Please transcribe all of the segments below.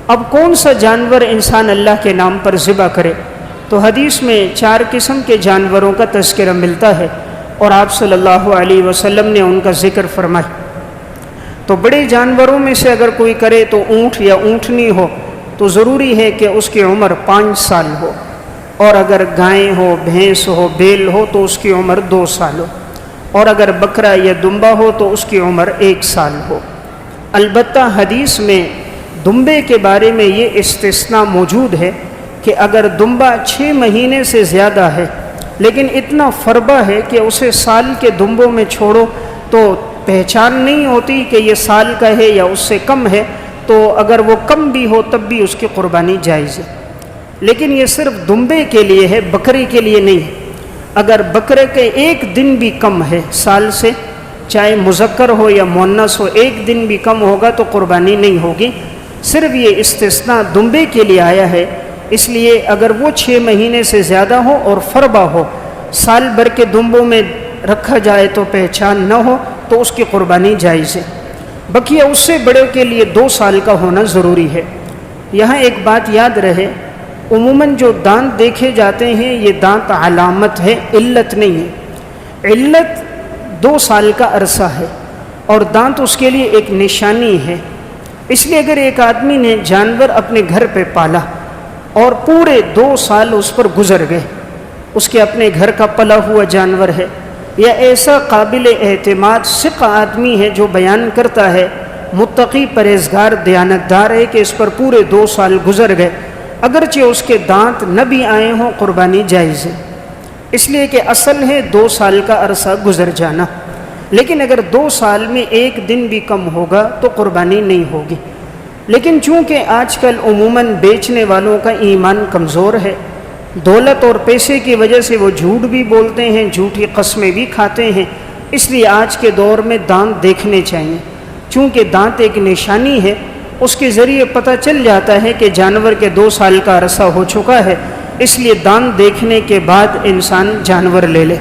اب کون سا جانور انسان اللہ کے نام پر ذبح کرے؟ تو حدیث میں 4 قسم کے جانوروں کا تذکرہ ملتا ہے اور آپ صلی اللہ علیہ وسلم نے ان کا ذکر فرمایا۔ تو بڑے جانوروں میں سے اگر کوئی کرے تو اونٹ یا اونٹنی ہو تو ضروری ہے کہ اس کی عمر 5 سال ہو، اور اگر گائے ہو، بھینس ہو، بیل ہو تو اس کی عمر 2 سال ہو، اور اگر بکرا یا دمبا ہو تو اس کی عمر 1 سال ہو۔ البتہ حدیث میں دمبے کے بارے میں یہ استثناء موجود ہے کہ اگر دمبا 6 مہینے سے زیادہ ہے لیکن اتنا فربا ہے کہ اسے سال کے دمبوں میں چھوڑو تو پہچان نہیں ہوتی کہ یہ سال کا ہے یا اس سے کم ہے، تو اگر وہ کم بھی ہو تب بھی اس کی قربانی جائز ہے۔ لیکن یہ صرف دمبے کے لیے ہے، بکری کے لیے نہیں ہے۔ اگر بکرے کے 1 دن بھی کم ہے سال سے، چاہے مذکر ہو یا مؤنث ہو، 1 دن بھی کم ہوگا تو قربانی نہیں ہوگی۔ صرف یہ استثناء دمبے کے لیے آیا ہے، اس لیے اگر وہ 6 مہینے سے زیادہ ہو اور فربا ہو، سال بھر کے دمبوں میں رکھا جائے تو پہچان نہ ہو تو اس کی قربانی جائز ہے۔ بقیہ اس سے بڑے کے لیے 2 سال کا ہونا ضروری ہے۔ یہاں ایک بات یاد رہے، عموماً جو دانت دیکھے جاتے ہیں یہ دانت علامت ہے، علت نہیں ہے۔ علت 2 سال کا عرصہ ہے اور دانت اس کے لیے ایک نشانی ہے۔ اس لیے اگر ایک آدمی نے جانور اپنے گھر پہ پالا اور پورے 2 سال اس پر گزر گئے، اس کے اپنے گھر کا پلا ہوا جانور ہے، یا ایسا قابل اعتماد ثقہ آدمی ہے جو بیان کرتا ہے، متقی پرہیزگار دیانتدار ہے کہ اس پر پورے 2 سال گزر گئے، اگرچہ اس کے دانت نہ بھی آئے ہوں قربانی جائز ہے، اس لیے کہ اصل ہے 2 سال کا عرصہ گزر جانا۔ لیکن اگر 2 سال میں 1 دن بھی کم ہوگا تو قربانی نہیں ہوگی۔ لیکن چونکہ آج کل عموماً بیچنے والوں کا ایمان کمزور ہے، دولت اور پیسے کی وجہ سے وہ جھوٹ بھی بولتے ہیں، جھوٹی قسمیں بھی کھاتے ہیں، اس لیے آج کے دور میں دانت دیکھنے چاہیے۔ چونکہ دانت ایک نشانی ہے، اس کے ذریعے پتہ چل جاتا ہے کہ جانور کے 2 سال کا عرصہ ہو چکا ہے، اس لیے دانت دیکھنے کے بعد انسان جانور لے لے۔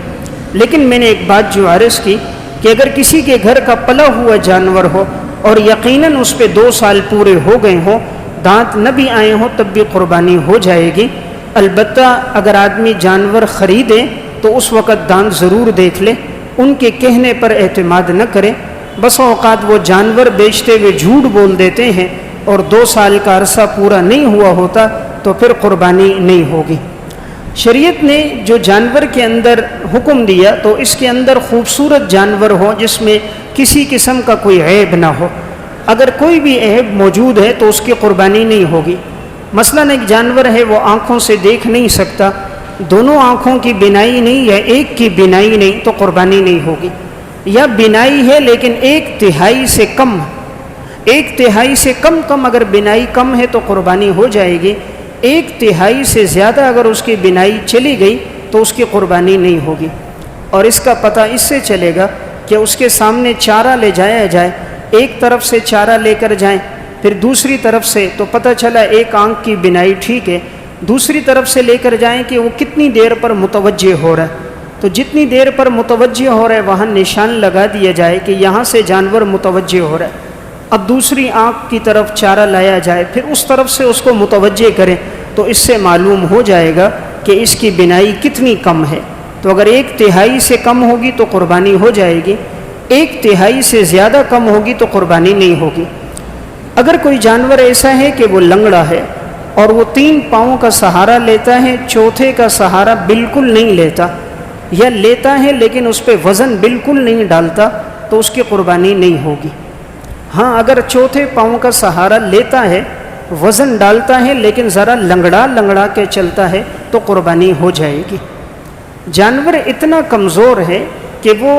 لیکن میں نے ایک بات جو عرض کی کہ اگر کسی کے گھر کا پلا ہوا جانور ہو اور یقیناً اس پہ 2 سال پورے ہو گئے ہوں، دانت نہ بھی آئے ہوں تب بھی قربانی ہو جائے گی۔ البتہ اگر آدمی جانور خریدے تو اس وقت دانت ضرور دیکھ لے، ان کے کہنے پر اعتماد نہ کرے۔ بس اوقات وہ جانور بیچتے ہوئے جھوٹ بول دیتے ہیں اور 2 سال کا عرصہ پورا نہیں ہوا ہوتا تو پھر قربانی نہیں ہوگی۔ شریعت نے جو جانور کے اندر حکم دیا تو اس کے اندر خوبصورت جانور ہو جس میں کسی قسم کا کوئی عیب نہ ہو۔ اگر کوئی بھی عیب موجود ہے تو اس کی قربانی نہیں ہوگی۔ مثلاً ایک جانور ہے وہ آنکھوں سے دیکھ نہیں سکتا، دونوں آنکھوں کی بینائی نہیں یا ایک کی بینائی نہیں تو قربانی نہیں ہوگی، یا بینائی ہے لیکن 1/3 سے کم، 1/3 سے کم اگر بینائی کم ہے تو قربانی ہو جائے گی، 1/3 سے زیادہ اگر اس کی بینائی چلی گئی تو اس کی قربانی نہیں ہوگی۔ اور اس کا پتہ اس سے چلے گا کہ اس کے سامنے چارہ لے جایا جائے، ایک طرف سے چارہ لے کر جائیں پھر دوسری طرف سے، تو پتہ چلا ایک آنکھ کی بینائی ٹھیک ہے، دوسری طرف سے لے کر جائیں کہ وہ کتنی دیر پر متوجہ ہو رہا ہے، تو جتنی دیر پر متوجہ ہو رہا ہے وہاں نشان لگا دیا جائے کہ یہاں سے جانور متوجہ ہو رہا ہے۔ اب دوسری آنکھ کی طرف چارہ لایا جائے، پھر اس طرف سے اس کو متوجہ کریں تو اس سے معلوم ہو جائے گا کہ اس کی بینائی کتنی کم ہے۔ تو اگر 1/3 سے کم ہوگی تو قربانی ہو جائے گی، 1/3 سے زیادہ کم ہوگی تو قربانی نہیں ہوگی۔ اگر کوئی جانور ایسا ہے کہ وہ لنگڑا ہے اور وہ 3 پاؤں کا سہارا لیتا ہے، چوتھے کا سہارا بالکل نہیں لیتا، یا لیتا ہے لیکن اس پہ وزن بالکل نہیں ڈالتا تو اس کی قربانی نہیں ہوگی۔ ہاں اگر چوتھے پاؤں کا سہارا لیتا ہے، وزن ڈالتا ہے لیکن ذرا لنگڑا کے چلتا ہے تو قربانی ہو جائے گی۔ جانور اتنا کمزور ہے کہ وہ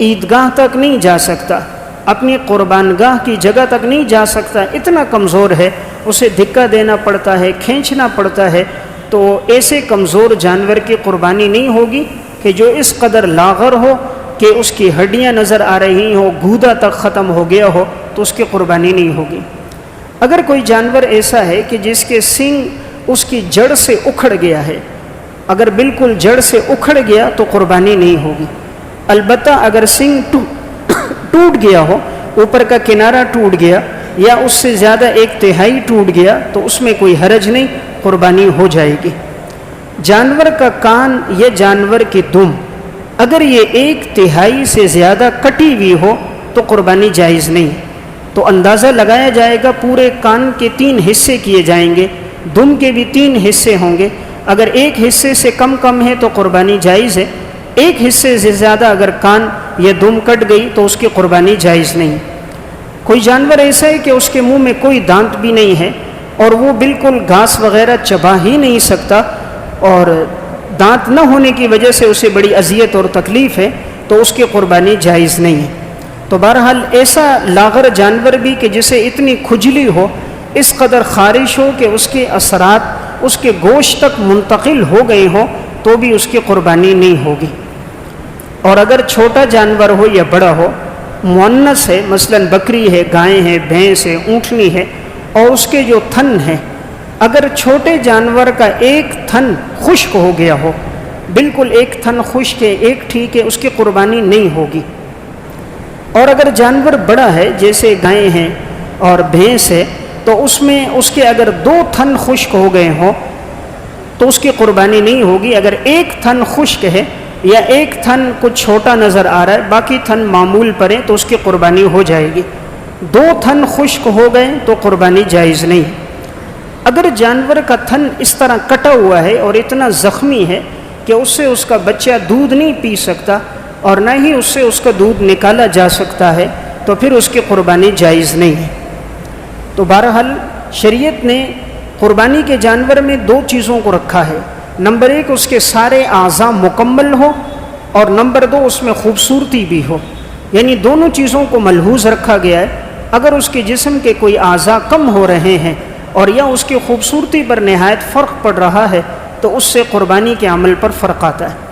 عیدگاہ تک نہیں جا سکتا، اپنی قربان گاہ کی جگہ تک نہیں جا سکتا، اتنا کمزور ہے، اسے دھکا دینا پڑتا ہے، کھینچنا پڑتا ہے، تو ایسے کمزور جانور کی قربانی نہیں ہوگی کہ جو اس قدر لاغر ہو کہ اس کی ہڈیاں نظر آ رہی ہوں، گودا تک ختم ہو گیا ہو تو اس کی قربانی نہیں ہوگی۔ اگر کوئی جانور ایسا ہے کہ جس کے سینگ اس کی جڑ سے اکھڑ گیا ہے، اگر بالکل جڑ سے اکھڑ گیا تو قربانی نہیں ہوگی۔ البتہ اگر سینگ ٹوٹ گیا ہو، اوپر کا کنارہ ٹوٹ گیا یا اس سے زیادہ 1/3 ٹوٹ گیا تو اس میں کوئی حرج نہیں، قربانی ہو جائے گی۔ جانور کا کان یا جانور کی دم اگر یہ 1/3 سے زیادہ کٹی ہوئی ہو تو قربانی جائز نہیں، تو اندازہ لگایا جائے گا، پورے کان کے 3 حصے کیے جائیں گے، دم کے بھی 3 حصے ہوں گے، اگر ایک حصے سے کم ہے تو قربانی جائز ہے، ایک حصے سے زیادہ اگر کان یا دم کٹ گئی تو اس کی قربانی جائز نہیں۔ کوئی جانور ایسا ہے کہ اس کے منہ میں کوئی دانت بھی نہیں ہے اور وہ بالکل گھاس وغیرہ چبا ہی نہیں سکتا، اور دانت نہ ہونے کی وجہ سے اسے بڑی اذیت اور تکلیف ہے، تو اس کی قربانی جائز نہیں ہے۔ تو بہرحال ایسا لاغر جانور بھی کہ جسے اتنی کھجلی ہو، اس قدر خارش ہو کہ اس کے اثرات اس کے گوشت تک منتقل ہو گئے ہوں، تو بھی اس کی قربانی نہیں ہوگی۔ اور اگر چھوٹا جانور ہو یا بڑا ہو، مؤنث ہے، مثلا بکری ہے، گائے ہے، بھینس ہے، اونٹنی ہے، اور اس کے جو تھن ہیں، اگر چھوٹے جانور کا ایک تھن خشک ہو گیا ہو، بالکل ایک تھن خشک ہے، ایک ٹھیک ہے، اس کی قربانی نہیں ہوگی۔ اور اگر جانور بڑا ہے جیسے گائے ہیں اور بھینس ہے، تو اس میں اس کے اگر 2 تھن خشک ہو گئے ہوں تو اس کی قربانی نہیں ہوگی۔ اگر ایک تھن خشک ہے یا ایک تھن کچھ چھوٹا نظر آ رہا ہے، باقی تھن معمول پر ہیں، تو اس کی قربانی ہو جائے گی۔ 2 تھن خشک ہو گئے تو قربانی جائز نہیں۔ اگر جانور کا تھن اس طرح کٹا ہوا ہے اور اتنا زخمی ہے کہ اس سے اس کا بچہ دودھ نہیں پی سکتا اور نہ ہی اس سے اس کا دودھ نکالا جا سکتا ہے، تو پھر اس کی قربانی جائز نہیں ہے۔ تو بہرحال شریعت نے قربانی کے جانور میں 2 چیزوں کو رکھا ہے، نمبر 1 اس کے سارے اعضاء مکمل ہو، اور نمبر 2 اس میں خوبصورتی بھی ہو، یعنی دونوں چیزوں کو ملحوظ رکھا گیا ہے۔ اگر اس کے جسم کے کوئی اعضاء کم ہو رہے ہیں اور یا اس کی خوبصورتی پر نہایت فرق پڑ رہا ہے تو اس سے قربانی کے عمل پر فرق آتا ہے۔